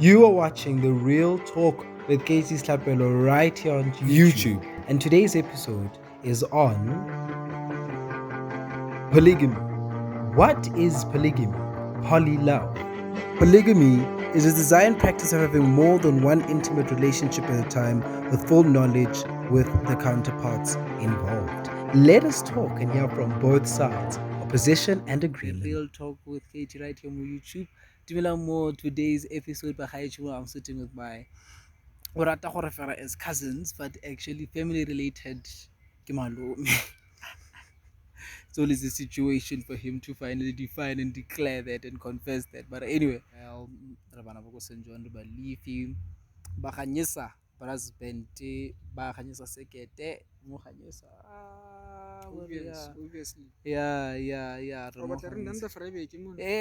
You are watching The Real Talk with Kaytee right here on YouTube. And today's episode is on polygamy. What is polygamy? Polylove. Polygamy is a designed practice of having more than one intimate relationship at a time with full knowledge with the counterparts involved. Let us talk and hear from both sides, opposition and agreement. Real Talk with Kaytee right here on YouTube. More today's episode by Heeyy. I'm sitting with my Orata Horefera as cousins, but actually family related. It's always a situation for him to finally define and declare that and confess that. But anyway, Rabana Boko Senjon Leafy Bakanyesa, Brasbente, Bakanyesa Sekete, Mohanyesa. Obviously. Yeah.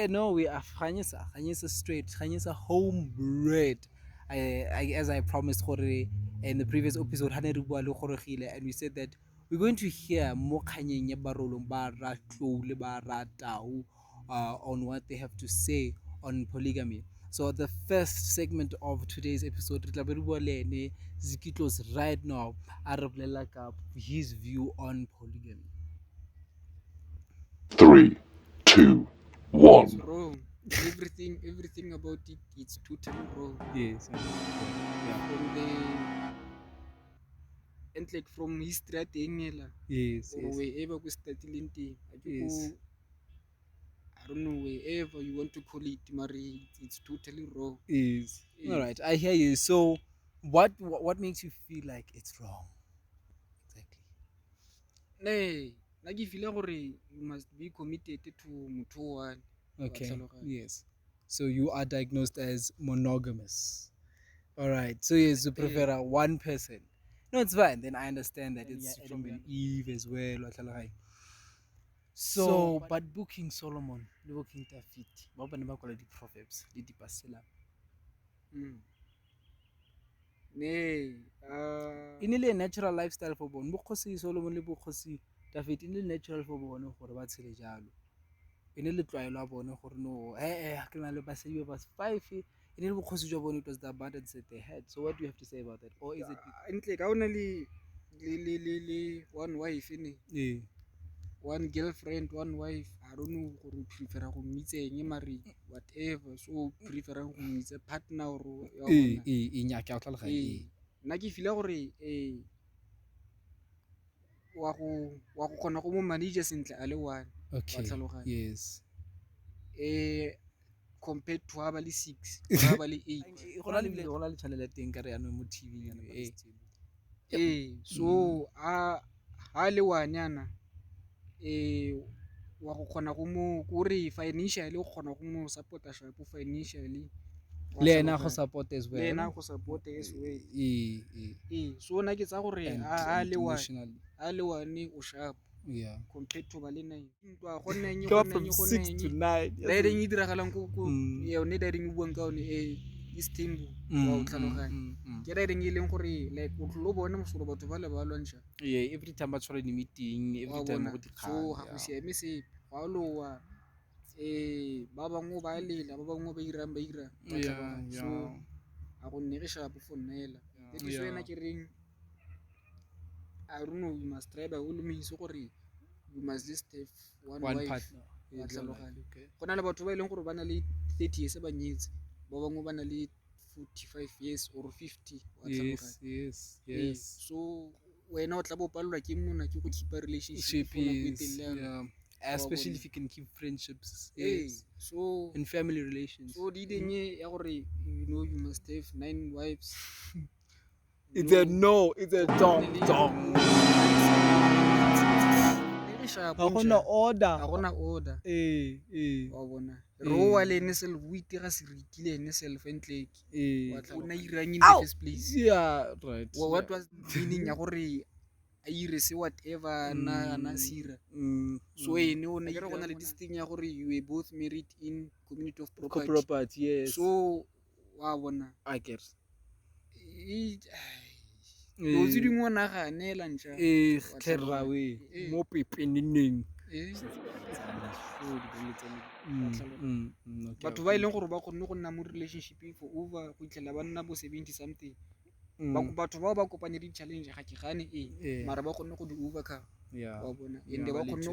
No, we are Khanyesa straight, Khanyesa homebred. As I promised in the previous episode, and we said that we're going to hear more on what they have to say on polygamy. So the first segment of today's episode, Zikitlos right now, his view on polygamy. 3, 2, 1. It's wrong. Everything about it, it's totally wrong. Yes. From the and like from history at Yes. wherever we started Yes. I don't know, wherever you want to call it, Mari, it's totally wrong. Yes. All right, I hear you. So, what makes you feel like it's wrong? Exactly. Nay, like if you must be committed to Mutuan. Okay. Yes. So you are diagnosed as monogamous. All right. So yes, you prefer one person. No, it's fine. Then I understand that it's from an Eve as well. So, but booking Solomon, booking David, what about the Proverbs, the Pasela? Nay, In a natural lifestyle for bon, Bokosi Solomon le Bokosi David in the natural for bon for what Selejalo. In a little I love on or no, I can I say you was 5 feet. In a Bokosi job it was the abundance that they had. So what do you have to say about that? Or is it and like only one wife in yeah. One girlfriend, one wife, I don't know who prefer to meet a marry, whatever, so prefer to meet a partner or Naki Filari, Waku Konomo managers in Alewan. Okay. Yes. Compared to Abali 6, Abali 8. Only channel TV. So, Alewanyana. Wa go kgona go mo kore financially o kgona go mo support shapo financially le ena go support as well. Le ena go support as well. So na ke tsa gore a le wane o sharp. Yeah. Compared to bale 9. Ntwa go nne Go from 6 to 9. Daring e diragalang go yone daring buang ka one is tembo wa o tlhaloganya. Ke daring e leng gore like o tlo bona mosolo batho ba le ba lwantsha. Yeah, every time ba tshwara di meeting, every time go di so ha go siame se ga lowa ba bangwe ba lela ba bangwe ba ira so a go nne re sharp for nela that is why na ke reng I don't know, you must try by all means gore you must just have one wife partner. Go na le batho ba ileng gore ba na le 30 years ba nyetse ba bangwe ba na le 45 years or 50 yes. So wena o tla bo palelwa ke mona ke go keep a relationship especially if you can keep friendships so and family relations. So di denye ya gore you must have 9 wives. It's a dong. Ga gona order wa bona roa le ne self o itira seritile ne self entlek wa tla irang in the first place. Yeah, right. What was meaning ya gore a ire se whatever na sira so ene o ne go na le this thing ya gore you were both married in community of property. Yes. So wa bona I get Those dingwe o naganela ntsha Kerawe mo pepeneng batho ba ileng gore ba kgonne go nna mo relationshipeng for over go itlhela ba nna bo 70 something batho bao ba kopane di-challenge ga ke gane mara ba kgonne go di overcome wa bona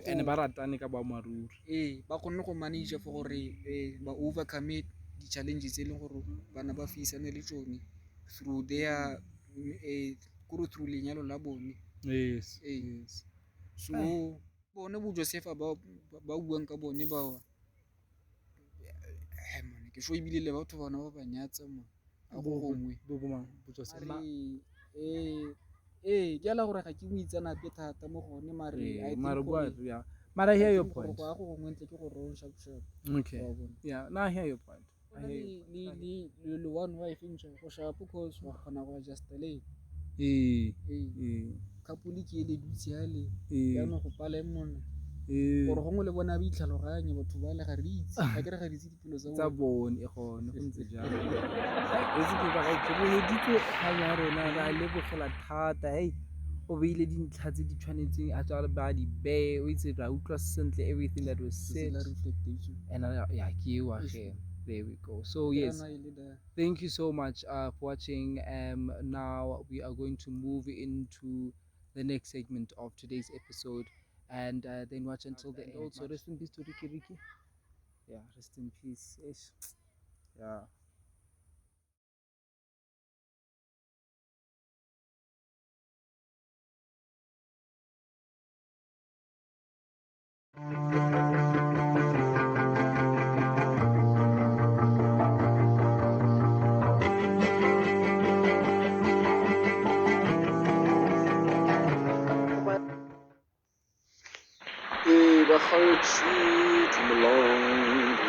and ba ratane ka boammaaruri ba kgonne go manage for gore ba overcome di-challenges tse e leng gore bana ba faceane le tsone through their through lenyalo la bone so bone bo Josefa ba buang ka bone ba ke sho ebile le batho bana ba banyatsa mo a go gongwe ke ala gore ga ke boitsanape thata mo gone mara I hear your point. go gongwe ntle ke go ron sharp Okay. Yeah, now I hear your point. le one wife ntsho go sharp cause wa kgona go adjust le couple ke le dutse hale ya no go pala monna gore gongwe le bona ba itlhaloganye batho ba le ga re itse ga ke re ga re itse dipelo tsa bone e gone go ntse jalo ke ba ga ke bone ditse ga ya rona ra lebogela thata o beile dintlha tse di tshwanetseng a tswa ba di be o itse ra utlwa sentle everything that was said and there we go. So yes, thank you so much for watching. Now we are going to move into the next segment of today's episode, and then watch until the end. Also, rest in peace to Ricky. Yeah, rest in peace. Yeah. bagetsho dumelang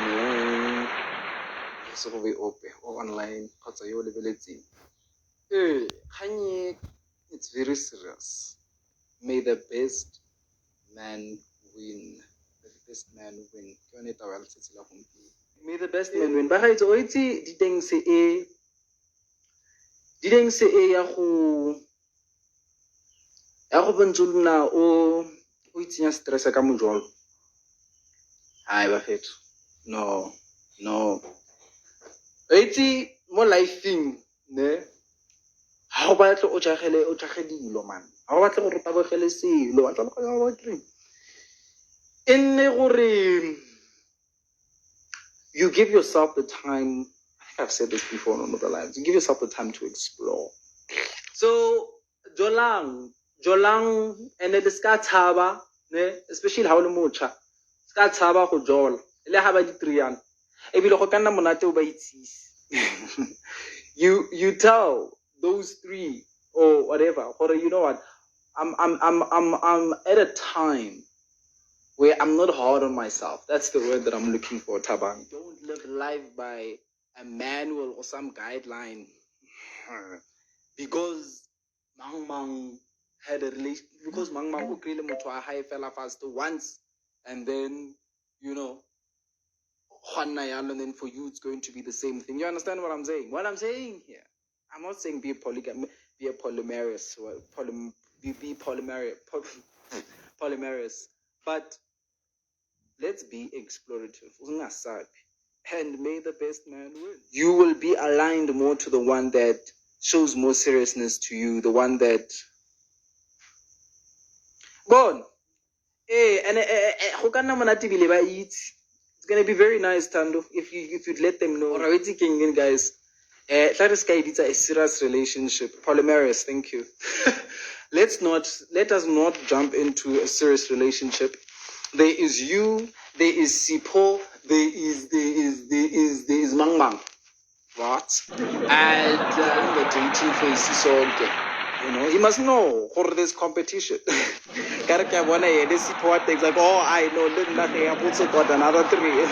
se go be ope o online kgotsa yo lebeletseng kganye it's very serious. May the best man win. May the best man win. May the best man win. Bagetse o itse diteng se ya go bontsona o itsenya stress ka mojolo. Hai bagetse. No. Itse mo lifeng ne ha o batla o tshagele dilo man. Ha o batla gore tabogele selo wa tla go batla enne gore you give yourself the time. I think I've said this before on other lives. You give yourself the time to explore. So jolang and the ska tshaba ne especially ha o le mocha ska tshaba go jola le ha ba di triana e bile go ka nna monate o ba itsisi you tell those three or whatever or you know what I'm at a time where I'm not hard on myself. That's the word that I'm looking for, Thabang. Don't live life by a manual or some guideline because Mang had a relation because Mang ukrile motho a high fella fast once and then and then for you it's going to be the same thing. You understand what I'm saying? What I'm saying here, I'm not saying be a polygamous, be a polyamorous, be polyamorous, but let's be explorative. And may the best man win. You will be aligned more to the one that shows more seriousness to you, the one that Bon. And it's gonna be very nice, Tando, if you'd let them know. Already king guys. That is it's a serious relationship. Polyamorous, thank you. Let us not jump into a serious relationship. There is you, there is Sipo, there is Mang. What? And the dating phase is all good. He must know for this competition. This support things like, oh, I know nothing. I've also got another 3.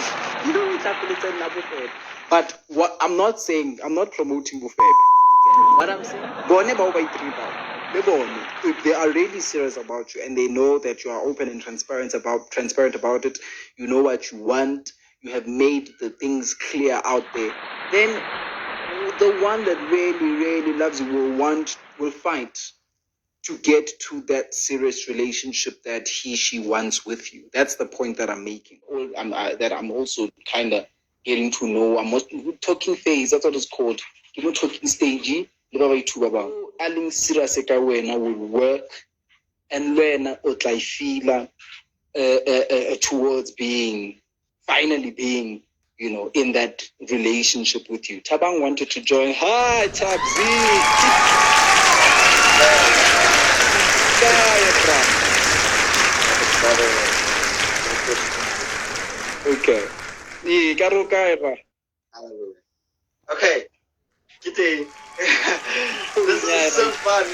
But what I'm not promoting buffet. What I'm saying, if they are really serious about you and they know that you are open and transparent about it, you know what you want, you have made the things clear out there, then the one that really, really loves you will fight to get to that serious relationship that she wants with you. That's the point that I'm making. That I'm also kind of getting to know. I'm also talking phase. That's what it's called. You know, talking stage. Aling serious ka wena will work, and wena o tla feel towards finally being, you know, in that relationship with you. Thabang wanted to join. Hi, Tabzi. Okay. Okay. Kaytee. This is so fun.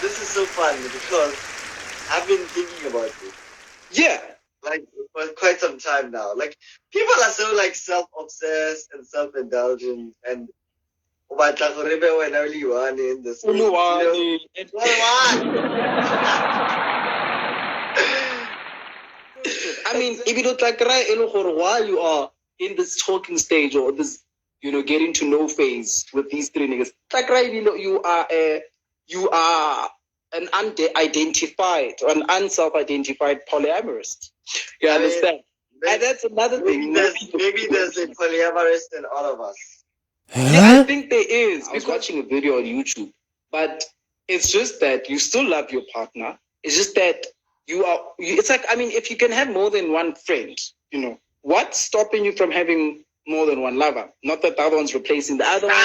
This is so fun because I've been thinking about this. Yeah. Like for quite some time now. Like people are so like self-obsessed and self-indulgent and when only one in this. You know? I mean, if you don't like while you are in this talking stage or this, you know, getting to know phase with these three niggas, like right, you know, you are an unidentified or an unself-identified polyamorist. You understand? And that's another thing. Maybe there's a polyamorist in all of us. Yeah, I think there is. I was watching a video on YouTube, but it's just that you still love your partner. It's just that it's like, I mean, if you can have more than one friend, you know, what's stopping you from having more than one lover? Not that the other one's replacing the other one.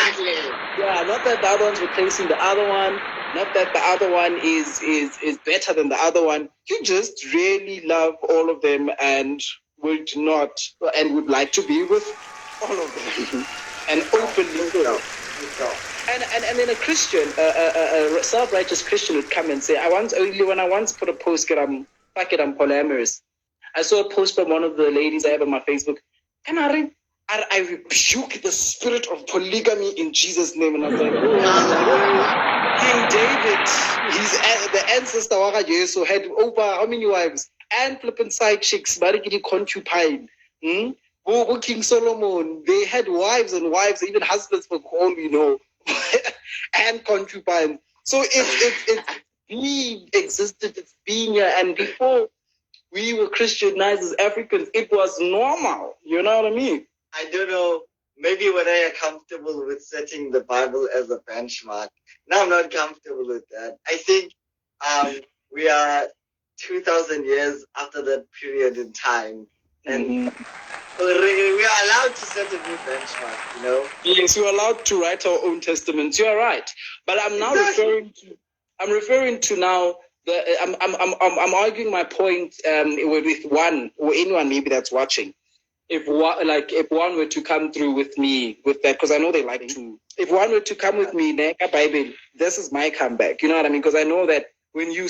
Yeah, not that the other one's replacing the other one. Not that the other one is better than the other one. You just really love all of them and would like to be with all of them. And openly so. And then a Christian, a self-righteous Christian would come and say, when I once put a post, I'm polyamorous. I saw a post from one of the ladies I have on my Facebook, and I rebuke the spirit of polygamy in Jesus' name. And I was like, King David, the ancestor of Jesus, had over how many wives? And flipping side chicks, married concubine. King Solomon, they had wives and wives, even husbands for all we know, and concubines. So it's being existed, it's being here. And before we were Christianized as Africans, it was normal. You know what I mean? I don't know. Maybe when I am comfortable with setting the Bible as a benchmark. Now I'm not comfortable with that. I think we are 2,000 years after that period in time. And we are allowed to set a new benchmark, you know? Yes, we're allowed to write our own testaments. You're right. But I'm now referring to now I'm arguing my point with one or anyone maybe that's watching. If one were to come through with me with that, because I know they like to. If one were to come with me, Bible, this is my comeback. You know what I mean? Because I know that when you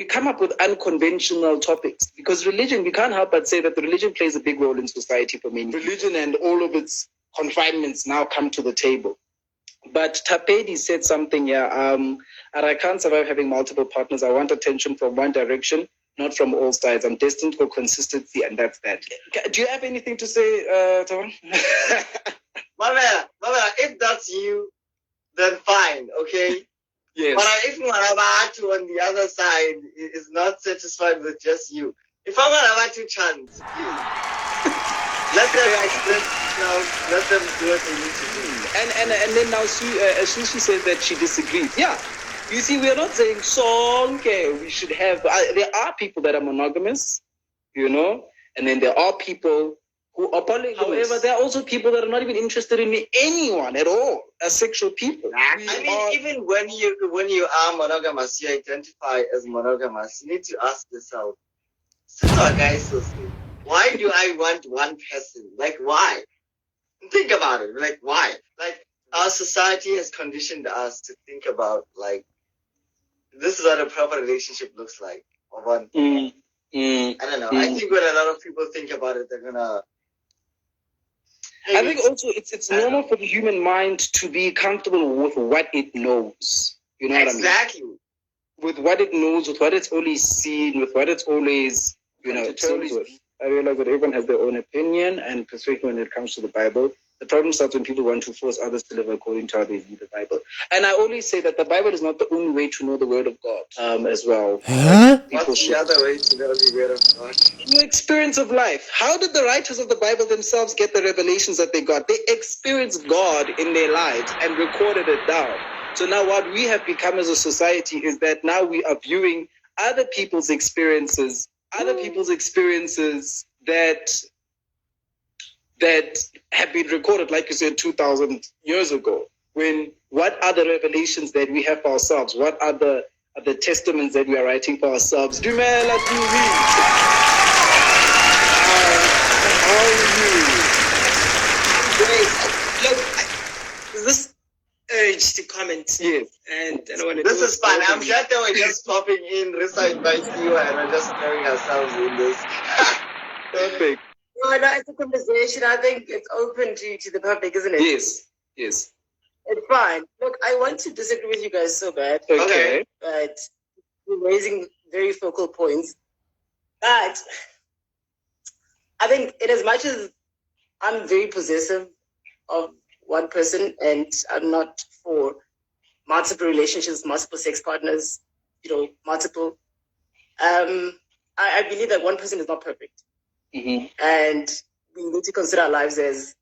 come up with unconventional topics, because religion, we can't help but say that the religion plays a big role in society for many. Religion and all of its confinements now come to the table. But Tapedi said something here, and I can't survive having multiple partners. I want attention from one direction, not from all sides. I'm destined for consistency, and that's that. Do you have anything to say, Thabang? Mama, if that's you, then fine, okay? Yes. But if Marabatu on the other side is not satisfied with just you, if I'm Marabatu chance, let them express themselves, let them do what they need to do. And then now Sushi says that she disagrees. Yeah. You see, we're not saying we should have. There are people that are monogamous, you know, and then there are people who are polygamous. However, there are also people that are not even interested in anyone at all, asexual people. I mean, even when you are monogamous, you identify as monogamous, you need to ask yourself, why do I want one person? Like, why? Think about it. Like, why? Like, our society has conditioned us to think about, like, this is what a proper relationship looks like. Or one. I don't know. I think when a lot of people think about it, they're gonna. I think also it's normal for the human mind to be comfortable with what it knows. You know what I mean? Exactly. With what it knows, with what it's always seen, with what it's always, you know, told with. I realize that everyone has their own opinion and perspective when it comes to the Bible. The problem starts when people want to force others to live according to how they view the Bible. And I always say that the Bible is not the only way to know the Word of God as well. What's the other way to know the word of God? Your experience of life. How did the writers of the Bible themselves get the revelations that they got? They experienced God in their lives and recorded it down. So now what we have become as a society is that now we are viewing other people's experiences that have been recorded, like you said, 2,000 years ago. When what are the revelations that we have for ourselves? What are the testaments that we are writing for ourselves? Dumela Tumi. How are you? Great. Look, this urge to comment. Yes. And I don't want to. This is fun. I'm glad that we're just popping in. Risa invites you, and we're just throwing ourselves in this. Perfect. No, it's a conversation. I think it's open to the public, isn't it? Yes. It's fine. Look, I want to disagree with you guys so bad. Okay. But you're raising very focal points. But I think in as much as I'm very possessive of one person and I'm not for multiple relationships, multiple sex partners, multiple, I believe that one person is not perfect. Mm-hmm. And we need to consider our lives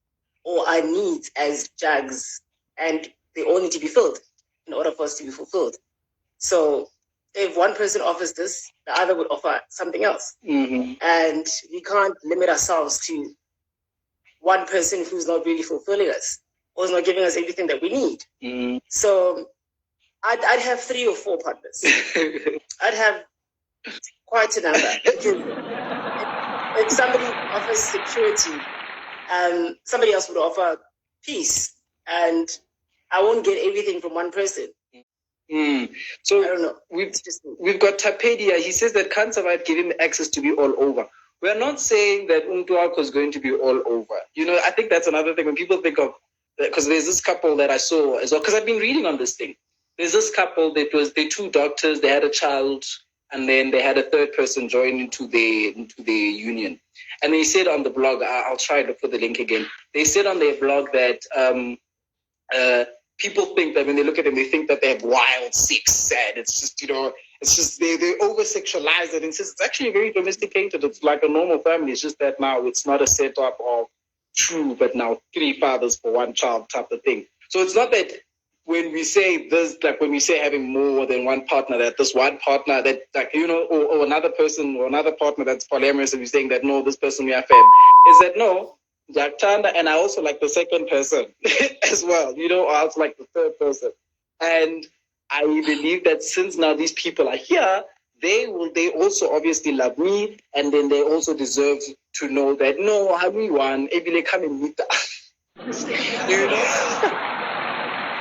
or our needs as jugs, and they all need to be filled in order for us to be fulfilled. So if one person offers this, the other would offer something else. Mm-hmm. And we can't limit ourselves to one person who's not really fulfilling us or is not giving us everything that we need. Mm-hmm. So I'd have 3 or 4 partners. I'd have quite a number. Because if somebody offers security, somebody else would offer peace, and I won't get everything from one person. So I don't know. We've got Tapedia. He says that can't survive give him access to be all over. We're not saying that Umtuako is going to be all over. I think that's another thing when people think of, because there's this couple that I saw as well, because I've been reading on this thing. There's this couple that they're 2 doctors, they had a child, and then they had a third person join into the union. And they said on the blog, I'll try to put the link again. They said on their blog that people think that when they look at them, they think that they have wild sex, and it's just they over-sexualize it. And it's actually very domesticated. It's like a normal family. It's just that now it's not a setup of 2, but now 3 fathers for 1 child type of thing. So it's not that when we say this, like when we say having more than one partner, that this one partner that, like, or another person or another partner that's polyamorous, and we're saying that no, this person we are fed, is that no, Jaktanda, and I also like the second person as well, or I also like the third person. And I believe that since now these people are here, they also obviously love me, and then they also deserve to know that no, I'm one, Ebile come and meet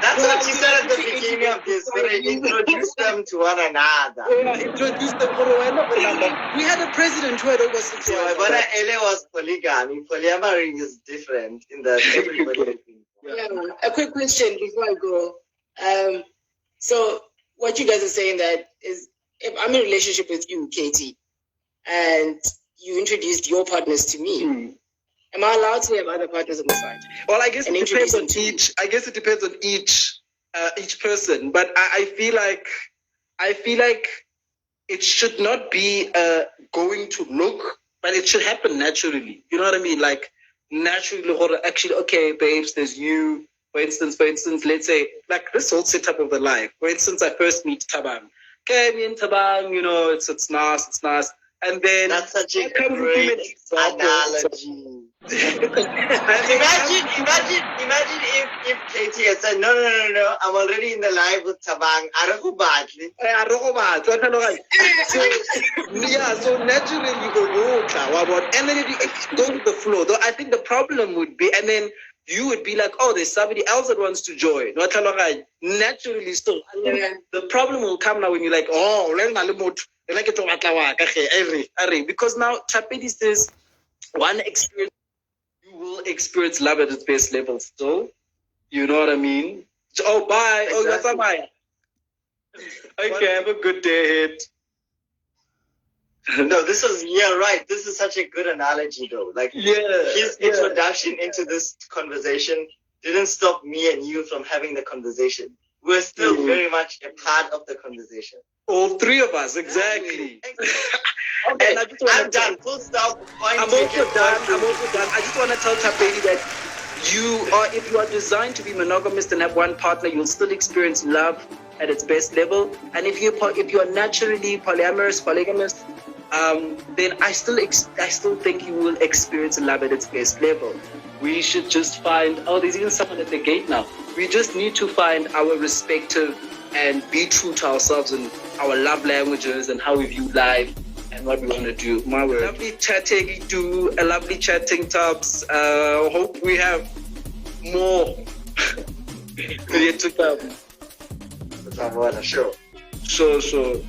That's what you said at the beginning of this, when they introduced them to one another. Introduced them. We had a president who had over 6 So wives. when LA was polygamy, polyamory is different in that everybody. A quick question before I go. So what you guys are saying that is, if I'm in a relationship with you, Kaytee, and you introduced your partners to me, am I allowed to have other partners on the side? Well, I guess it depends on each. I guess it depends on each person. But I feel like it should not be going to look, but it should happen naturally. You know what I mean? Like naturally, or actually, okay, babes, there's you. For instance, let's say like this whole setup of the life. For instance, I first meet Thabang. Okay, me and Thabang, it's nice. And then that's such a great analogy. Imagine if Kaytee had said, no, I'm already in the live with Thabang. So naturally you go, and then if you go with the flow, though I think the problem would be, and then you would be like, oh, there's somebody else that wants to join. Naturally still. The problem will come now when you're like, oh, because now Chapedi says one experience, you will experience love at its best level still. You know what I mean? Oh, bye. Exactly. Oh, that's bye. Okay, have a good day ahead. No, right. This is such a good analogy, though. Like, his introduction into this conversation didn't stop me and you from having the conversation. We're still very much a part of the conversation. All three of us, exactly. Okay, And I just wanna I'm done. Full stop. I'm also done. I just want to tell Kaytee that if you are designed to be monogamous and have one partner, you'll still experience love at its best level. And if you are naturally polygamous, then I still think you will experience love at its best level. We should just find. Oh, there's even someone at the gate now. We just need to find our respective and be true to ourselves and our love languages and how we view life and what we want to do. My word. Lovely chatting, Itu. Lovely chatting, Tubbs. Hope we have more yet to come. Sure. Sure.